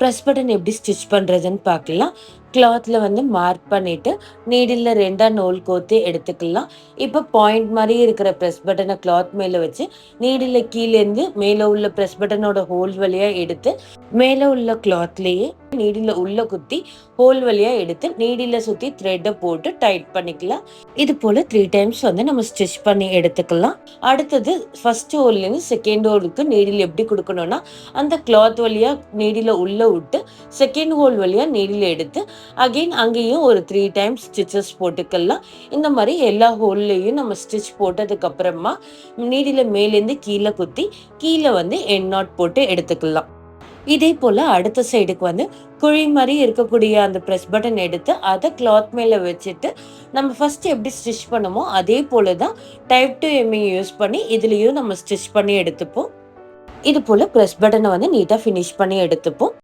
Press button எப்படி stitch பண்ணுறதுன்னு பார்க்கலாம். கிளாத்ல வந்து மார்க் பண்ணிட்டு நீடில்ல 2ஆ நூல் கோர்த்து எடுத்துக்கலாம். இப்போ பாயிண்ட் மாதிரி இருக்கிற ப்ரெஸ் பட்டனை கிளாத் மேலே வச்சு நீடில்ல கீழேருந்து மேலே உள்ள ப்ரெஸ் பட்டனோட ஹோல் வழியாக எடுத்து மேலே உள்ள கிளாத்லேயே நீடில உள்ள குத்தி ஹோல் வழியா எடுத்து நீடில சுத்தி த்ரெட்டை போட்டு டைட் பண்ணிக்கலாம். இது போல 3 டைம்ஸ் வந்து நம்ம ஸ்டிச் பண்ணி எடுத்துக்கலாம். அடுத்தது ஃபர்ஸ்ட் ஹோல்ல இருந்து செகண்ட் ஹோலுக்கு நீடில் எப்படி கொடுக்கணும்னா, அந்த கிளாத் வழியா நீடில உள்ள விட்டு செகண்ட் ஹோல் வழியா நீடில் எடுத்து அகைன் அங்கேயும் ஒரு 3 டைம்ஸ் ஸ்டிச்சஸ் போட்டுக்கலாம். இந்த மாதிரி எல்லா ஹோல்லையும் நம்ம ஸ்டிச் போட்டதுக்கு அப்புறமா நீடில மேலேருந்து கீழே குத்தி கீழே வந்து எண்ட் நாட் போட்டு எடுத்துக்கலாம். இதே போல அடுத்த சைடுக்கு வந்து குழி மாதிரி இருக்கக்கூடிய அந்த ப்ரெஸ் பட்டன் எடுத்து அதை கிளாத் மேல வச்சுட்டு நம்ம ஃபர்ஸ்ட் எப்படி ஸ்டிச் பண்ணமோ அதே போல தான் டைப் டு எம்மிங் யூஸ் பண்ணி இதுலயும் நம்ம ஸ்டிச் பண்ணி எடுத்துப்போம். இது போல ப்ரெஸ் பட்டனை வந்து நீட்டா ஃபினிஷ் பண்ணி எடுத்துப்போம்.